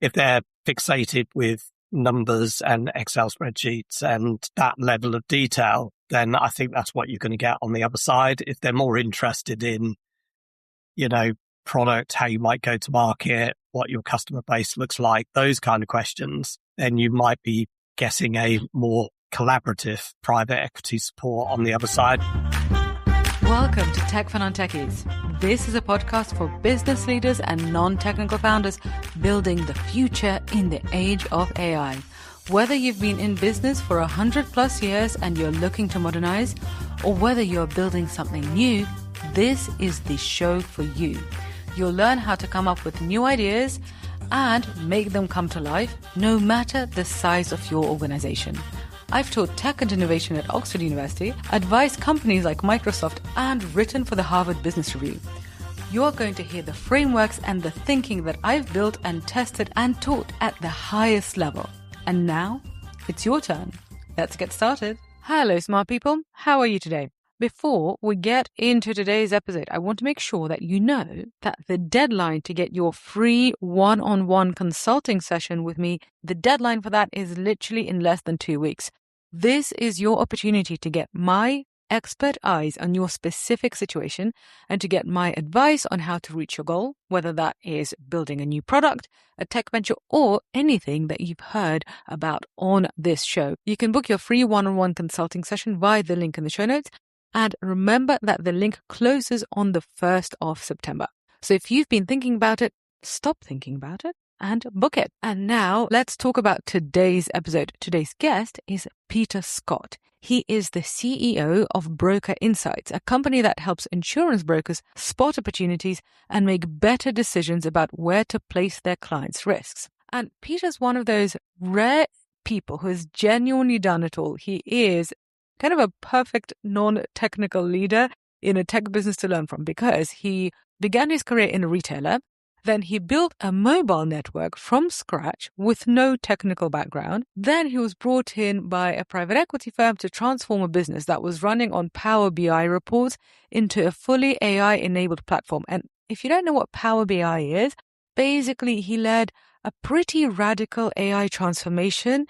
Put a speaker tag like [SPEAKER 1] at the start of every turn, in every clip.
[SPEAKER 1] if they're fixated with numbers and Excel spreadsheets and that level of detail, then I think that's what you're going to get on the other side. If they're more interested in, product, how you might go to market, what your customer base looks like, those kind of questions, then you might be getting a more collaborative private equity support on the other side.
[SPEAKER 2] Welcome to Tech for Non-Techies. This is a podcast for business leaders and non-technical founders building the future in the age of AI. Whether you've been in business for 100+ years and you're looking to modernize, or whether you're building something new, this is the show for you. You'll learn how to come up with new ideas and make them come to life, no matter the size of your organization. I've taught tech and innovation at Oxford University, advised companies like Microsoft, and written for the Harvard Business Review. You're going to hear the frameworks and the thinking that I've built and tested and taught at the highest level. And now, it's your turn. Let's get started. Hello, smart people. How are you today? Before we get into today's episode, I want to make sure that you know that the deadline to get your free one-on-one consulting session with me, the deadline for that is literally in less than 2 weeks. This is your opportunity to get my expert eyes on your specific situation and to get my advice on how to reach your goal, whether that is building a new product, a tech venture, or anything that you've heard about on this show. You can book your free one-on-one consulting session via the link in the show notes. And remember that the link closes on the 1st of September. So if you've been thinking about it, stop thinking about it and book it. And now let's talk about today's episode. Today's guest is Peter Scott. He is the CEO of Broker Insights, a company that helps insurance brokers spot opportunities and make better decisions about where to place their clients' risks. And Peter's one of those rare people who has genuinely done it all. He is kind of a perfect non-technical leader in a tech business to learn from, because he began his career in a retailer. Then he built a mobile network from scratch with no technical background. Then he was brought in by a private equity firm to transform a business that was running on Power BI reports into a fully AI-enabled platform. And if you don't know what Power BI is, basically he led a pretty radical AI transformation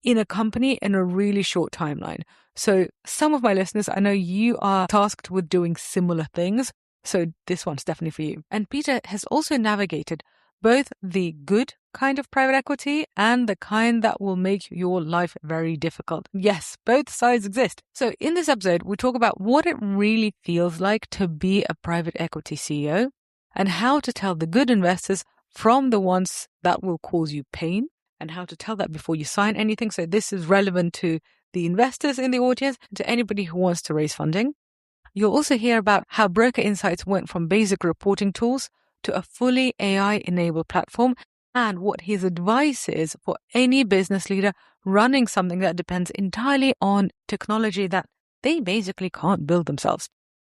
[SPEAKER 2] in a company in a really short timeline. So some of my listeners, I know you are tasked with doing similar things. So this one's definitely for you. And Peter has also navigated both the good kind of private equity and the kind that will make your life very difficult. Yes, both sides exist. So in this episode, we talk about what it really feels like to be a private equity CEO and how to tell the good investors from the ones that will cause you pain, and how to tell that before you sign anything. So this is relevant to the investors in the audience, to anybody who wants to raise funding. You'll also hear about how Broker Insights went from basic reporting tools to a fully AI-enabled platform, and what his advice is for any business leader running something that depends entirely on technology that they basically can't build themselves.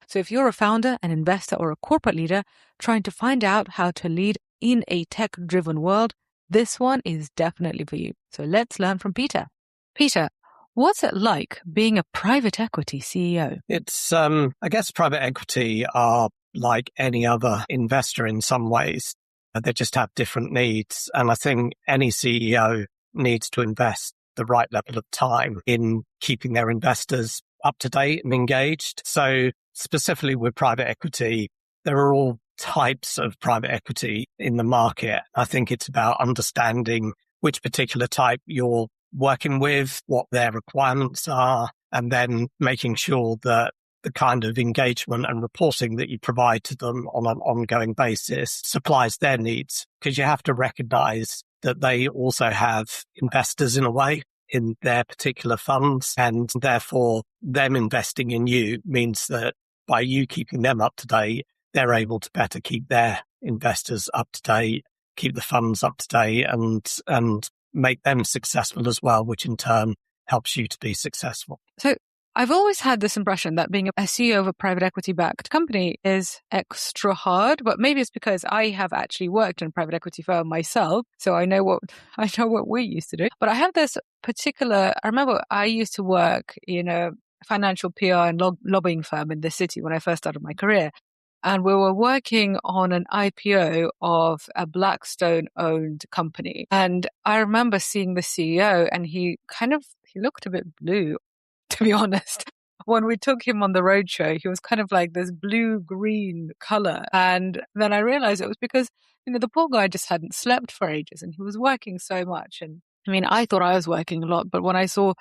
[SPEAKER 2] So if you're a founder, an investor, or a corporate leader trying to find out how to lead in a tech-driven world, this one is definitely for you. So let's learn from Peter. Peter, what's it like being a private equity CEO?
[SPEAKER 1] It's, I guess private equity are like any other investor in some ways. They just have different needs. And I think any CEO needs to invest the right level of time in keeping their investors up to date and engaged. So specifically with private equity, there are all types of private equity in the market. I think it's about understanding which particular type you're working with, what their requirements are, and then making sure that the kind of engagement and reporting that you provide to them on an ongoing basis supplies their needs. Because you have to recognize that they also have investors in a way in their particular funds, and therefore them investing in you means that by you keeping them up to date, they're able to better keep their investors up to date, keep the funds up to date, and make them successful as well, which in turn helps you to be successful.
[SPEAKER 2] So I've always had this impression that being a CEO of a private equity-backed company is extra hard, but maybe it's because I have actually worked in a private equity firm myself, so I know what we used to do. But I have this particular. I remember I used to work in a financial PR and lobbying firm in the city when I first started my career. and we were working on an IPO of a Blackstone-owned company. And I remember seeing the CEO, and he looked a bit blue, to be honest. When we took him on the roadshow, he was kind of like this blue-green color. And then I realized it was because, the poor guy just hadn't slept for ages and he was working so much. And I mean, I thought I was working a lot, but when I saw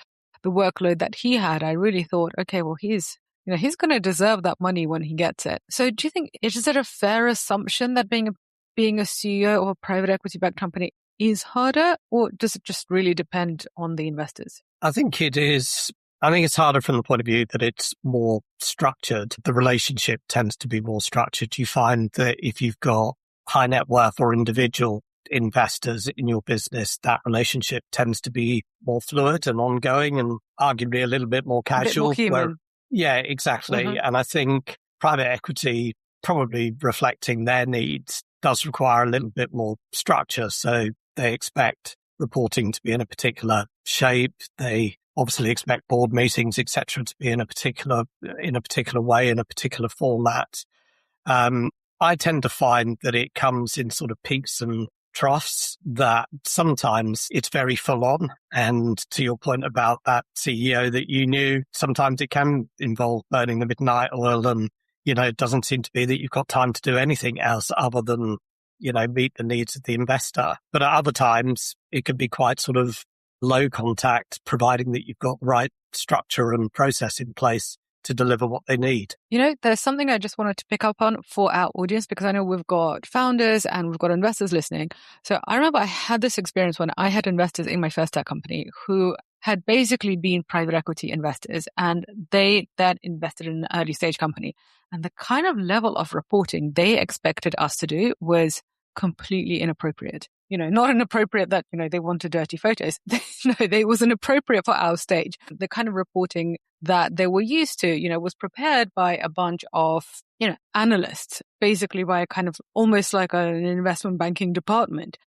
[SPEAKER 2] the workload that he had, I really thought, okay, well, he's going to deserve that money when he gets it. So do you think, is it a fair assumption that being a CEO of a private equity-backed company is harder, or does it just really depend on the investors?
[SPEAKER 1] I think it is. I think it's harder from the point of view that it's more structured. The relationship tends to be more structured. You find that if you've got high net worth or individual investors in your business, that relationship tends to be more fluid and ongoing and arguably a little bit more casual.
[SPEAKER 2] A bit more human.
[SPEAKER 1] Yeah, exactly. Mm-hmm. And I think private equity, probably reflecting their needs, does require a little bit more structure. So they expect reporting to be in a particular shape. They obviously expect board meetings, etc., to be in a particular way, in a particular format. I tend to find that it comes in sort of peaks and troughs, that sometimes it's very full on. And to your point about that CEO that you knew, sometimes it can involve burning the midnight oil, and, it doesn't seem to be that you've got time to do anything else other than, meet the needs of the investor. But at other times, it could be quite sort of low contact, providing that you've got the right structure and process in place to deliver what they need.
[SPEAKER 2] There's something I just wanted to pick up on for our audience, because I know we've got founders and we've got investors listening. So I remember I had this experience when I had investors in my first tech company who had basically been private equity investors, and they then invested in an early stage company. And the kind of level of reporting they expected us to do was completely inappropriate. Not inappropriate that, they wanted dirty photos. No, they was inappropriate for our stage. The kind of reporting that they were used to, was prepared by a bunch of, analysts, basically by a kind of almost like an investment banking department.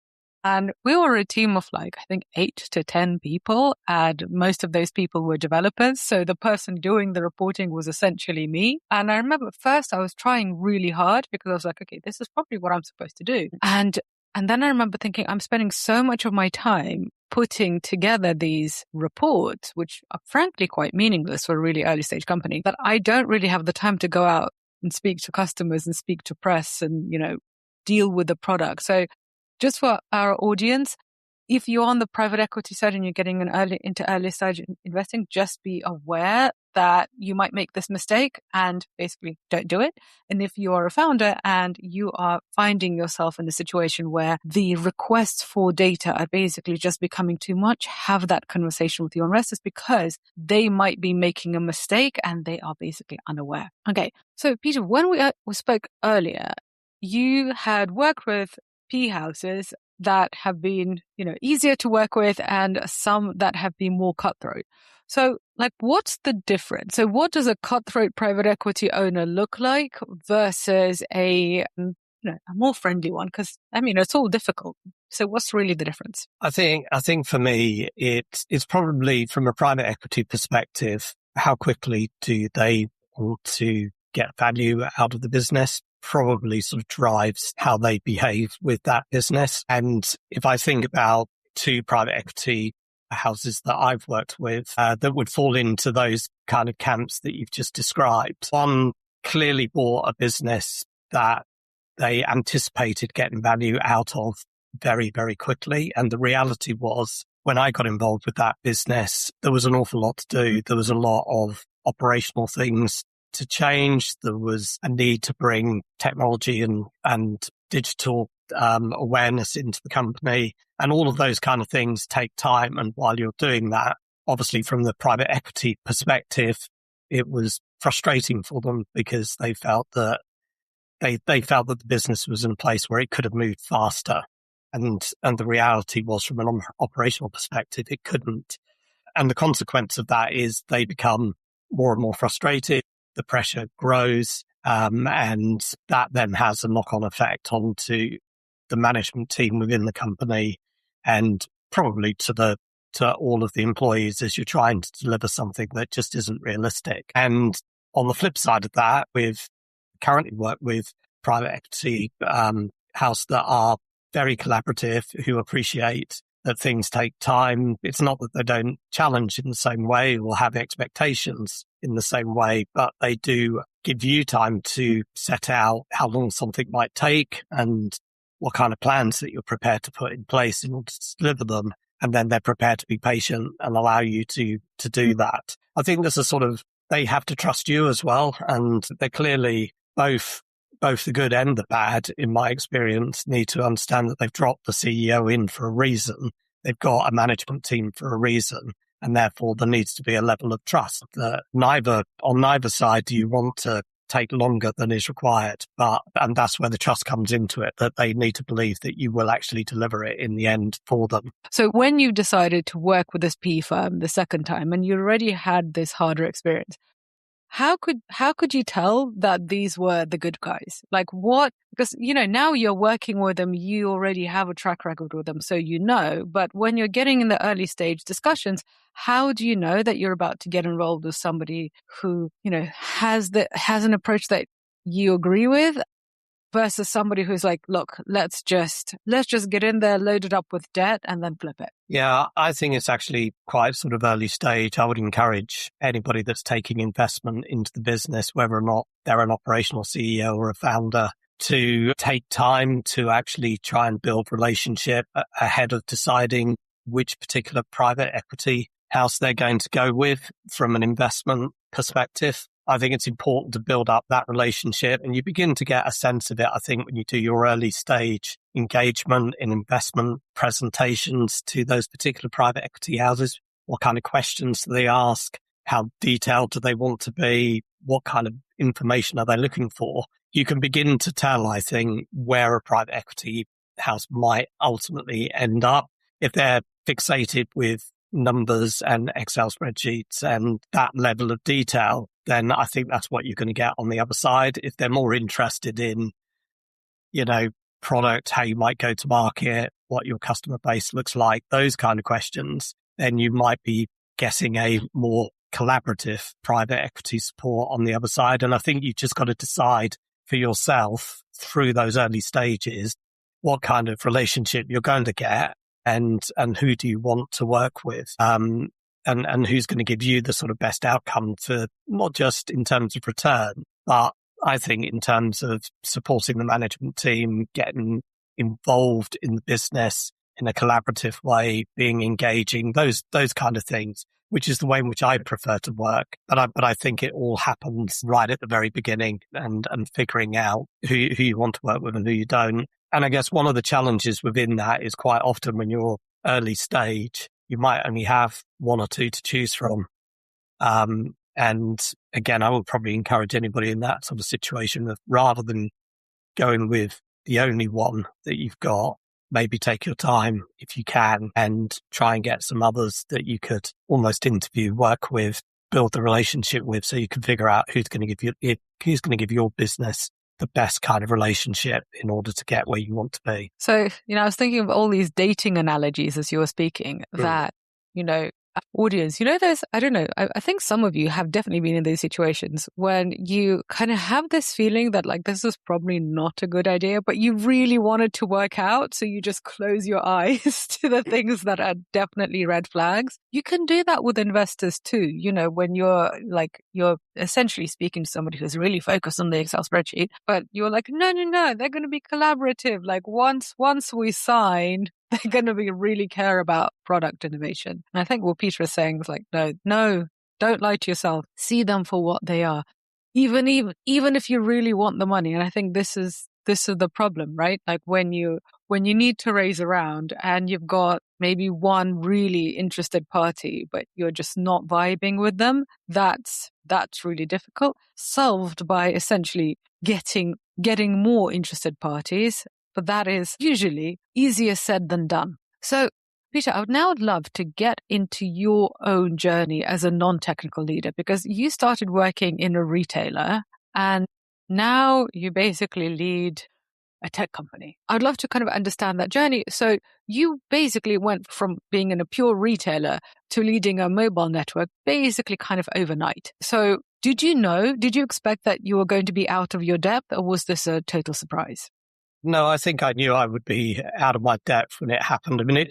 [SPEAKER 2] And we were a team of I think 8 to 10 people, and most of those people were developers. So the person doing the reporting was essentially me. And I remember first I was trying really hard because I was like, okay, this is probably what I'm supposed to do. And then I remember thinking, I'm spending so much of my time putting together these reports, which are frankly quite meaningless for a really early stage company, that I don't really have the time to go out and speak to customers and speak to press and, deal with the product. So just for our audience, if you're on the private equity side and you're getting into early stage investing, just be aware that you might make this mistake and basically don't do it. And if you are a founder and you are finding yourself in a situation where the requests for data are basically just becoming too much, have that conversation with your investors, because they might be making a mistake and they are basically unaware. Okay, so Peter, when we spoke earlier, you had worked with P houses that have been, easier to work with and some that have been more cutthroat. So what's the difference? So what does a cutthroat private equity owner look like versus a more friendly one? Because it's all difficult. So what's really the difference?
[SPEAKER 1] I think for me, it's probably from a private equity perspective, how quickly do they want to get value out of the business? Probably sort of drives how they behave with that business. And if I think about 2 private equity houses that I've worked with that would fall into those kind of camps that you've just described, one clearly bought a business that they anticipated getting value out of very, very quickly. And the reality was, when I got involved with that business, there was an awful lot to do. There was a lot of operational things to change. There was a need to bring technology and digital awareness into the company. And all of those kind of things take time. And while you're doing that, obviously from the private equity perspective, it was frustrating for them because they felt that the business was in a place where it could have moved faster. And the reality was, from an operational perspective, it couldn't. And the consequence of that is they become more and more frustrated. The pressure grows, and that then has a knock-on effect onto the management team within the company, and probably to all of the employees as you're trying to deliver something that just isn't realistic. And on the flip side of that, with currently work with private equity house that are very collaborative, who appreciate that things take time. It's not that they don't challenge in the same way or have expectations in the same way, but they do give you time to set out how long something might take and what kind of plans that you're prepared to put in place in order to deliver them. And then they're prepared to be patient and allow you to do that. I think there's a sort of, they have to trust you as well. And they're clearly both the good and the bad, in my experience, need to understand that they've dropped the CEO in for a reason. They've got a management team for a reason. And therefore, there needs to be a level of trust that on neither side do you want to take longer than is required. And that's where the trust comes into it, that they need to believe that you will actually deliver it in the end for them.
[SPEAKER 2] So when you decided to work with this PE firm the second time and you already had this harder experience, how could you tell that these were the good guys? Like what? Because, now you're working with them, you already have a track record with them, so but when you're getting in the early stage discussions, how do you know that you're about to get involved with somebody who, has an approach that you agree with versus somebody who's like, look, let's just get in there, load it up with debt and then flip it?
[SPEAKER 1] Yeah, I think it's actually quite sort of early stage. I would encourage anybody that's taking investment into the business, whether or not they're an operational CEO or a founder, to take time to actually try and build relationship ahead of deciding which particular private equity house they're going to go with from an investment perspective. I think it's important to build up that relationship, and you begin to get a sense of it, I think, when you do your early stage engagement in investment presentations to those particular private equity houses. What kind of questions do they ask? How detailed do they want to be? What kind of information are they looking for? You can begin to tell, I think, where a private equity house might ultimately end up. If they're fixated with numbers and Excel spreadsheets and that level of detail, then I think that's what you're going to get on the other side. If they're more interested in, product, how you might go to market, what your customer base looks like, those kind of questions, then you might be getting a more collaborative private equity support on the other side. And I think you've just got to decide for yourself through those early stages what kind of relationship you're going to get and who do you want to work with. And who's going to give you the sort of best outcome for not just in terms of return, but I think in terms of supporting the management team, getting involved in the business in a collaborative way, being engaging, those kind of things, which is the way in which I prefer to work. But I think it all happens right at the very beginning and figuring out who you want to work with and who you don't. And I guess one of the challenges within that is quite often when you're early stage, you might only have one or two to choose from. And again, I would probably encourage anybody in that sort of situation that rather than going with the only one that you've got, maybe take your time if you can and try and get some others that you could almost interview, work with, build the relationship with, so you can figure out who's going to give your business the best kind of relationship in order to get where you want to be.
[SPEAKER 2] So, I was thinking of all these dating analogies as you were speaking that, audience, there's, I don't know, I think some of you have definitely been in these situations when you kind of have this feeling that like, this is probably not a good idea, but you really want it to work out. So you just close your eyes to the things that are definitely red flags. You can do that with investors too. When you're essentially speaking to somebody who's really focused on the Excel spreadsheet, but you're like, no, they're going to be collaborative. Like once we sign, they're going to really care about product innovation. And I think what Peter is saying is like, no, don't lie to yourself. See them for what they are. Even if you really want the money. And I think this is the problem, right? Like when you need to raise a round and you've got maybe one really interested party, but you're just not vibing with them, that's really difficult. Solved by essentially getting more interested parties. But that is usually easier said than done. So, Peter, I would now love to get into your own journey as a non-technical leader, because you started working in a retailer and now you basically lead a tech company. I'd love to kind of understand that journey. So you basically went from being in a pure retailer to leading a mobile network basically kind of overnight. So did you expect that you were going to be out of your depth, or was this a total surprise?
[SPEAKER 1] No, I think I knew I would be out of my depth when it happened. I mean,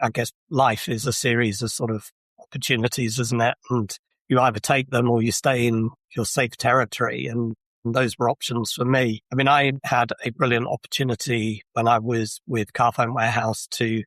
[SPEAKER 1] I guess life is a series of sort of opportunities, isn't it? And you either take them or you stay in your safe territory. And those were options for me. I mean, I had a brilliant opportunity when I was with Carphone Warehouse to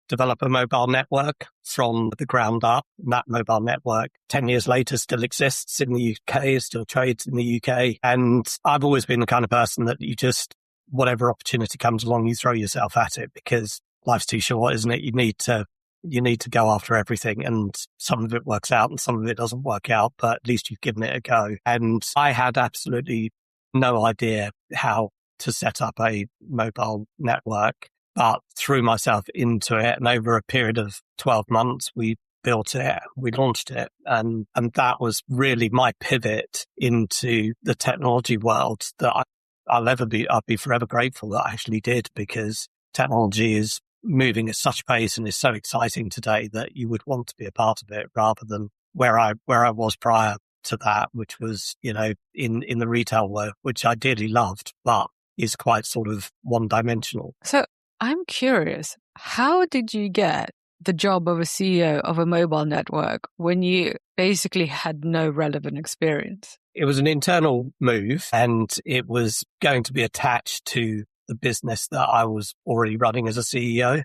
[SPEAKER 1] develop a mobile network from the ground up. And that mobile network 10 years later still exists in the UK, still trades in the UK. And I've always been the kind of person that you just, whatever opportunity comes along, you throw yourself at it, because life's too short, isn't it? You need to go after everything, and some of it works out and some of it doesn't work out, but at least you've given it a go. And I had absolutely no idea how to set up a mobile network, but threw myself into it. And over a period of 12 months, we built it, we launched it. And that was really my pivot into the technology world that I'll be forever grateful that I actually did, because technology is moving at such pace and is so exciting today that you would want to be a part of it, rather than where I was prior to that, which was, in the retail world, which I dearly loved, but is quite sort of one-dimensional.
[SPEAKER 2] So I'm curious, how did you get the job of a CEO of a mobile network when you basically had no relevant experience?
[SPEAKER 1] It was an internal move, and it was going to be attached to the business that I was already running as a CEO.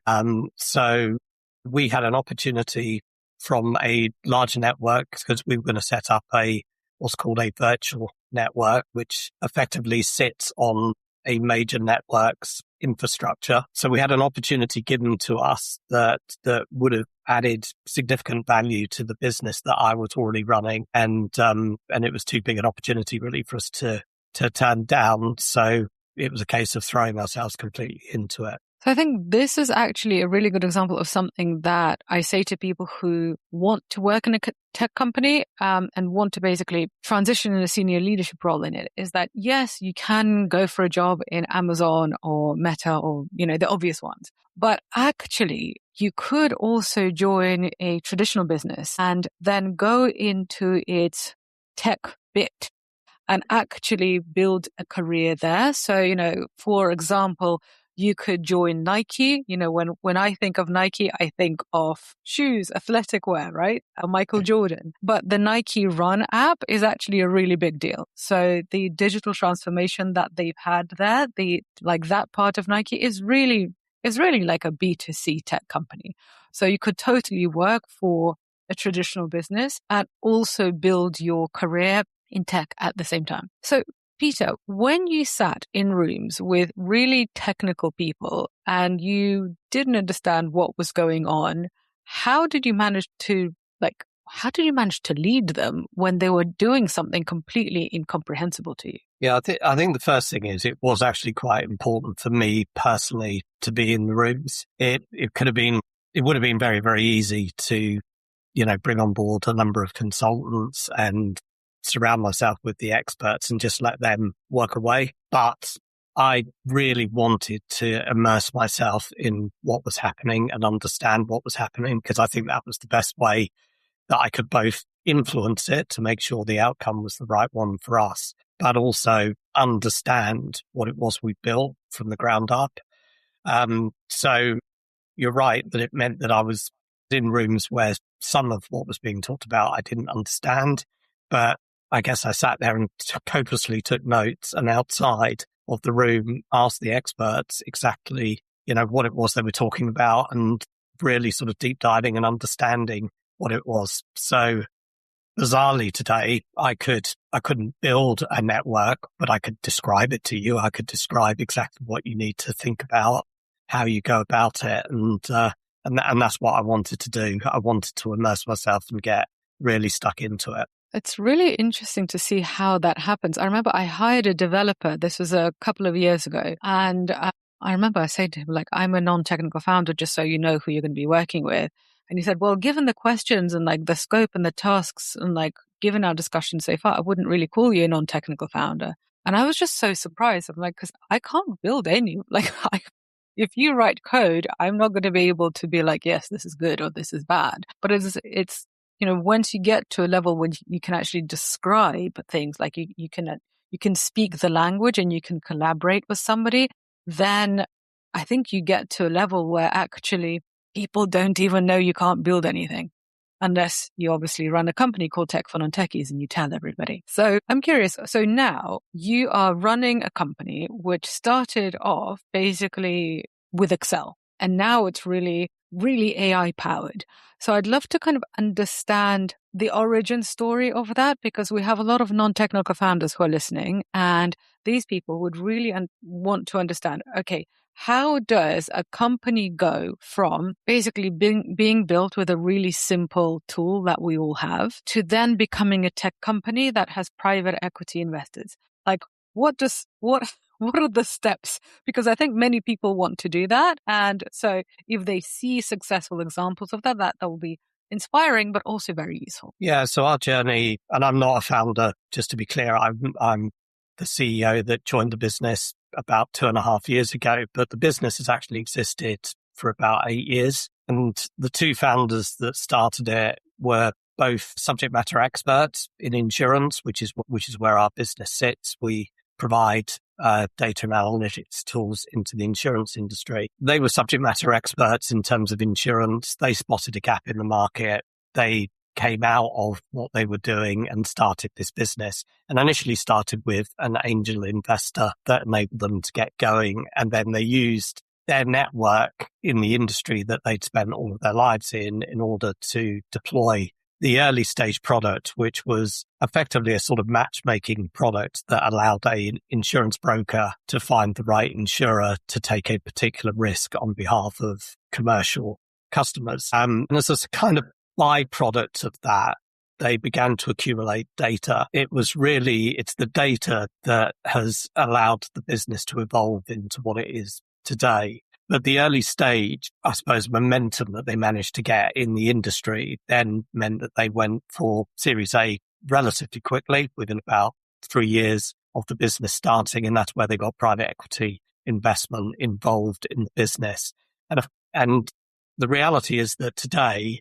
[SPEAKER 1] So we had an opportunity from a larger network, because we were going to set up what's called a virtual network, which effectively sits on a major network's infrastructure. So we had an opportunity given to us that would have added significant value to the business that I was already running. And it was too big an opportunity really for us to turn down. So it was a case of throwing ourselves completely into it.
[SPEAKER 2] So I think this is actually a really good example of something that I say to people who want to work in a tech company and want to basically transition in a senior leadership role in it, is that, yes, you can go for a job in Amazon or Meta or, the obvious ones. But actually, you could also join a traditional business and then go into its tech bit and actually build a career there. So, for example, you could join Nike. When I think of Nike, I think of shoes, athletic wear, right? Michael Jordan. But the Nike Run app is actually a really big deal. So the digital transformation that they've had there, that part of Nike is really like a B2C tech company. So you could totally work for a traditional business and also build your career in tech at the same time. So Peter, when you sat in rooms with really technical people and you didn't understand what was going on, how did you manage to lead them when they were doing something completely incomprehensible to you?
[SPEAKER 1] Yeah, I think the first thing is it was actually quite important for me personally to be in the rooms. It would have been very, very easy to, bring on board a number of consultants and surround myself with the experts and just let them work away. But I really wanted to immerse myself in what was happening and understand what was happening, because I think that was the best way that I could both influence it to make sure the outcome was the right one for us, but also understand what it was we built from the ground up. So you're right that it meant that I was in rooms where some of what was being talked about I didn't understand, but I guess I sat there and copiously took notes, and outside of the room asked the experts exactly, what it was they were talking about, and really sort of deep diving and understanding what it was. So bizarrely today, I couldn't build a network, but I could describe it to you. I could describe exactly what you need to think about, how you go about it. And that's what I wanted to do. I wanted to immerse myself and get really stuck into it.
[SPEAKER 2] It's really interesting to see how that happens. I remember I hired a developer. This was a couple of years ago. And I remember I said to him, I'm a non-technical founder, just so you know who you're going to be working with. And he said, well, given the questions and the scope and the tasks and given our discussion so far, I wouldn't really call you a non-technical founder. And I was just so surprised. I'm like, because I can't build any, if you write code, I'm not going to be able to be like, yes, this is good or this is bad. But it's, once you get to a level where you can actually describe things, like you can speak the language and you can collaborate with somebody, then I think you get to a level where actually people don't even know you can't build anything. Unless you obviously run a company called Tech for Non-Techies and you tell everybody. So I'm curious. So now you are running a company which started off basically with Excel, and now it's really, really AI powered. So I'd love to kind of understand the origin story of that, because we have a lot of non-technical founders who are listening, and these people would really want to understand, okay, how does a company go from basically being built with a really simple tool that we all have to then becoming a tech company that has private equity investors? Like, what are the steps? Because I think many people want to do that. And so if they see successful examples of that will be inspiring, but also very useful.
[SPEAKER 1] Yeah. So our journey, and I'm not a founder, just to be clear, I'm the CEO that joined the business about 2.5 years ago, but the business has actually existed for about 8 years. And the two founders that started it were both subject matter experts in insurance, which is where our business sits. We provide data and analytics tools into the insurance industry. They were subject matter experts in terms of insurance. They spotted a gap in the market. They came out of what they were doing and started this business, and initially started with an angel investor that enabled them to get going. And then they used their network in the industry that they'd spent all of their lives in order to deploy the early stage product, which was effectively a sort of matchmaking product that allowed an insurance broker to find the right insurer to take a particular risk on behalf of commercial customers. And as a kind of byproduct of that, they began to accumulate data. It's the data that has allowed the business to evolve into what it is today. But the early stage, I suppose, momentum that they managed to get in the industry then meant that they went for Series A relatively quickly, within about 3 years of the business starting. And that's where they got private equity investment involved in the business. And the reality is that today,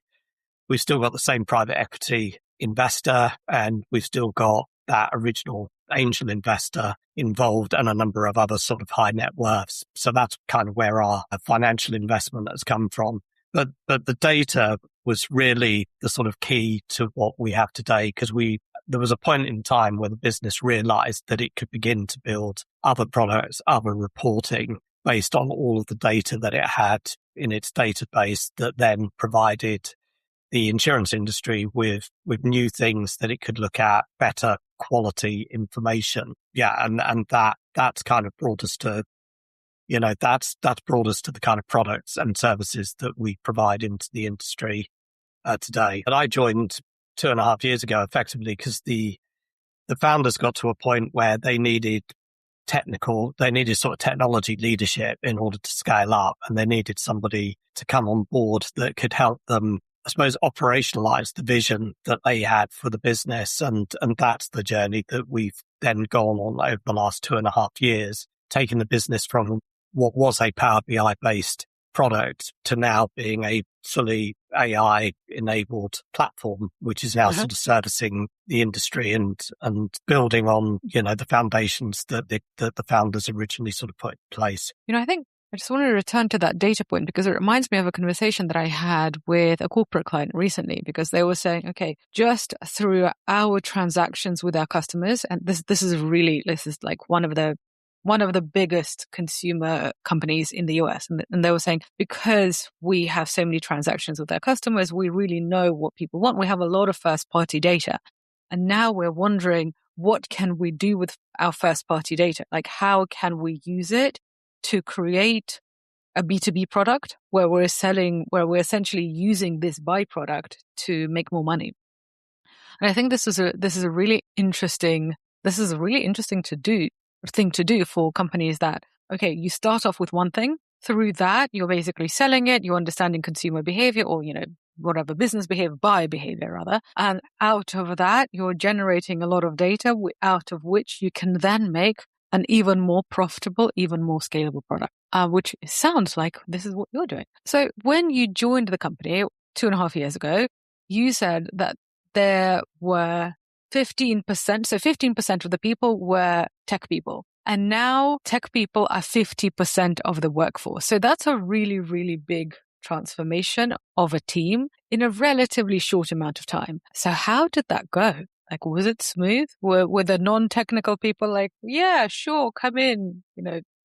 [SPEAKER 1] we've still got the same private equity investor, and we've still got that original angel investor involved and a number of other sort of high net worths. So that's kind of where our financial investment has come from. But the data was really the sort of key to what we have today, because there was a point in time where the business realized that it could begin to build other products, other reporting based on all of the data that it had in its database, that then provided the insurance industry with new things that it could look at, better quality information. Yeah. And that's kind of brought us to, that's brought us to the kind of products and services that we provide into the industry today. And I joined 2.5 years ago, effectively, because the founders got to a point where they needed sort of technology leadership in order to scale up. And they needed somebody to come on board that could help them, I suppose, operationalize the vision that they had for the business. And that's the journey that we've then gone on over the last 2.5 years, taking the business from what was a Power BI based product to now being a fully AI enabled platform, which is now sort of servicing the industry and building on, the foundations that the founders originally sort of put in place.
[SPEAKER 2] I think I just want to return to that data point, because it reminds me of a conversation that I had with a corporate client recently, because they were saying, okay, just through our transactions with our customers, and this is like one of the biggest consumer companies in the US. And they were saying, because we have so many transactions with our customers, we really know what people want. We have a lot of first party data. And now we're wondering, what can we do with our first party data? Like, how can we use it to create a B2B product where we're essentially using this byproduct to make more money? And I think this is a really interesting thing to do for companies that, okay, you start off with one thing. Through that, you're basically selling it, you're understanding consumer behavior, or, whatever business behavior, buyer behavior rather. And out of that, you're generating a lot of data out of which you can then make an even more profitable, even more scalable product, which sounds like this is what you're doing. So when you joined the company 2.5 years ago, you said that there were 15%. So 15% of the people were tech people. And now tech people are 50% of the workforce. So that's a really, really big transformation of a team in a relatively short amount of time. So how did that go? Like, was it smooth? Were the non-technical people like, yeah, sure, come in,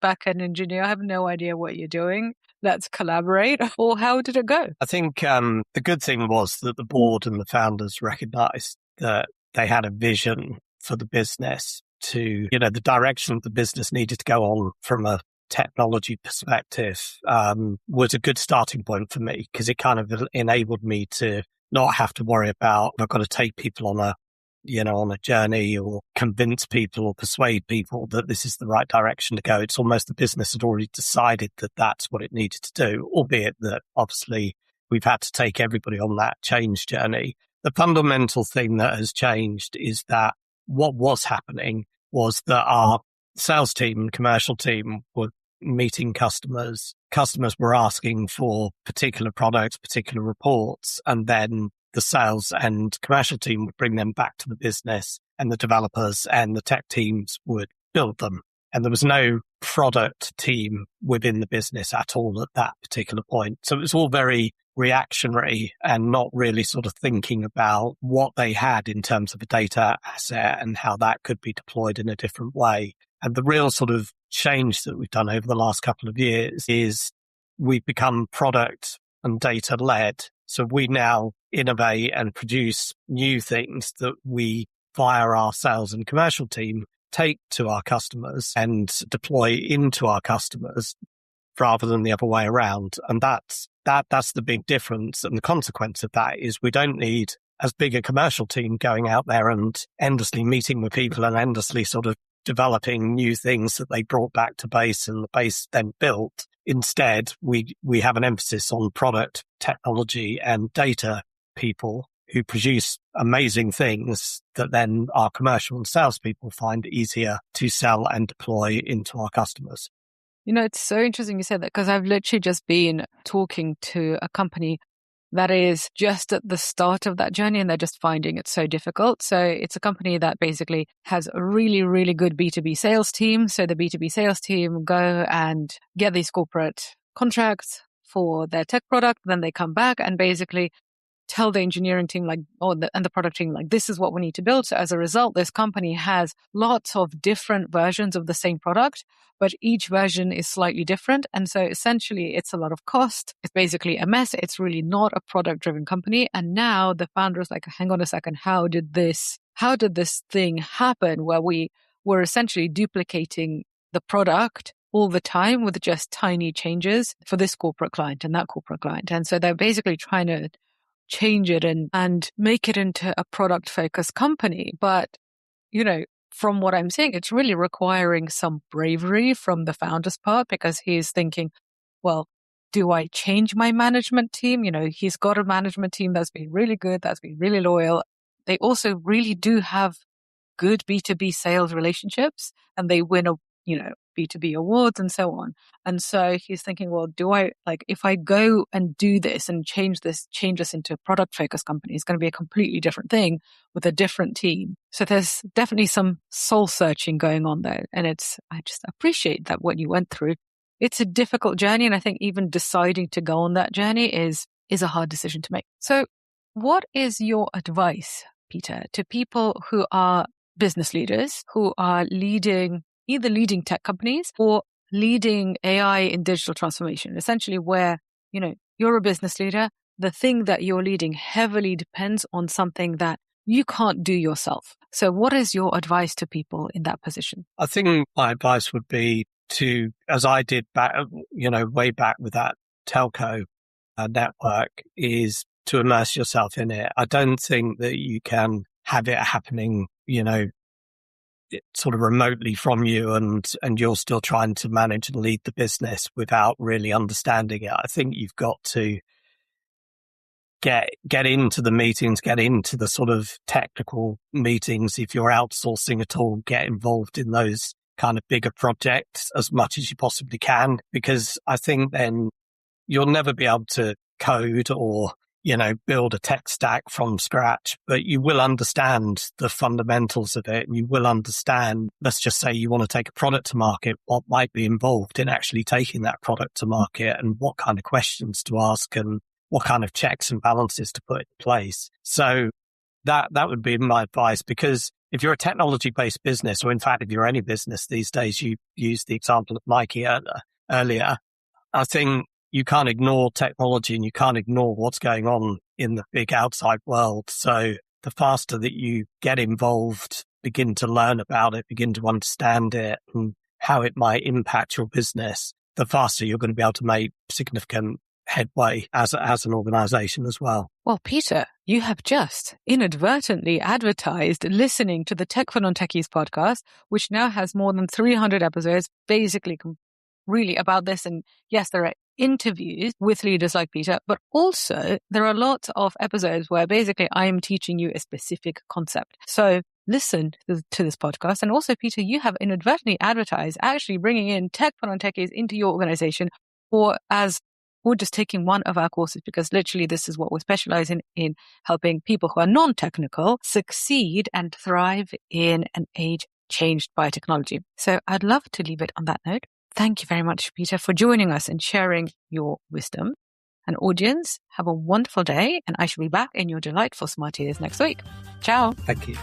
[SPEAKER 2] back-end engineer, I have no idea what you're doing. Let's collaborate. Or how did it go?
[SPEAKER 1] I think the good thing was that the board and the founders recognized that they had a vision for the business to, the direction the business needed to go on from a technology perspective was a good starting point for me, because it kind of enabled me to not have to worry about, I've got to take people on a journey or convince people or persuade people that this is the right direction to go. It's almost the business had already decided that that's what it needed to do, albeit that obviously we've had to take everybody on that change journey. The fundamental thing that has changed is that what was happening was that our sales team and commercial team were meeting customers. Customers were asking for particular products, particular reports, and then the sales and commercial team would bring them back to the business, and the developers and the tech teams would build them. And there was no product team within the business at all at that particular point. So it was all very reactionary and not really sort of thinking about what they had in terms of a data asset and how that could be deployed in a different way. And the real sort of change that we've done over the last couple of years is we've become product and data led. So we now innovate and produce new things that we, via our sales and commercial team, take to our customers and deploy into our customers rather than the other way around. And that's the big difference. And the consequence of that is we don't need as big a commercial team going out there and endlessly meeting with people and endlessly sort of developing new things that they brought back to base and the base then built. Instead, we have an emphasis on product, technology, and data people who produce amazing things that then our commercial and sales people find easier to sell and deploy into our customers.
[SPEAKER 2] It's so interesting you said that, because I've literally just been talking to a company that is just at the start of that journey, and they're just finding it so difficult. So it's a company that basically has a really, really good B2B sales team. So the B2B sales team go and get these corporate contracts for their tech product. Then they come back and basically tell the engineering team and the product team, this is what we need to build. So as a result, this company has lots of different versions of the same product, but each version is slightly different. And so essentially it's a lot of cost. It's basically a mess. It's really not a product driven company. And now the founder is like, hang on a second, how did this thing happen where we were essentially duplicating the product all the time with just tiny changes for this corporate client and that corporate client. And so they're basically trying to change it and make it into a product focused company. But, from what I'm seeing, it's really requiring some bravery from the founder's part, because he's thinking, well, do I change my management team? He's got a management team that's been really good, that's been really loyal. They also really do have good B2B sales relationships, and they win B2B awards and so on. And so he's thinking, well, if I go and do this and change this into a product focused company, it's going to be a completely different thing with a different team. So there's definitely some soul searching going on there. And I just appreciate that what you went through. It's a difficult journey. And I think even deciding to go on that journey is a hard decision to make. So what is your advice, Peter, to people who are business leaders who are either leading tech companies or leading AI in digital transformation, essentially where, you're a business leader, the thing that you're leading heavily depends on something that you can't do yourself. So what is your advice to people in that position?
[SPEAKER 1] I think my advice would be to, as I did back, way back with that telco network, is to immerse yourself in it. I don't think that you can have it happening, sort of remotely from you and you're still trying to manage and lead the business without really understanding it. I think you've got to get into the meetings, get into the sort of technical meetings. If you're outsourcing at all, get involved in those kind of bigger projects as much as you possibly can, because I think then you'll never be able to code or, build a tech stack from scratch, but you will understand the fundamentals of it. And you will understand, let's just say you want to take a product to market, what might be involved in actually taking that product to market and what kind of questions to ask and what kind of checks and balances to put in place. So that would be my advice, because if you're a technology-based business, or in fact, if you're any business these days, you used the example of Nike earlier, I think you can't ignore technology and you can't ignore what's going on in the big outside world. So the faster that you get involved, begin to learn about it, begin to understand it and how it might impact your business, the faster you're going to be able to make significant headway as an organization as well.
[SPEAKER 2] Well, Peter, you have just inadvertently advertised listening to the Tech for Non-Techies podcast, which now has more than 300 episodes, basically really about this. And yes, there are interviews with leaders like Peter, but also there are lots of episodes where basically I am teaching you a specific concept. So listen to this podcast. And also, Peter, you have inadvertently advertised actually bringing in Tech for Non-Techies into your organization or just taking one of our courses, because literally this is what we specialize in helping people who are non-technical succeed and thrive in an age changed by technology. So I'd love to leave it on that note. Thank you very much, Peter, for joining us and sharing your wisdom. And audience, have a wonderful day, and I shall be back in your delightful smart ears next week. Ciao.
[SPEAKER 1] Thank you.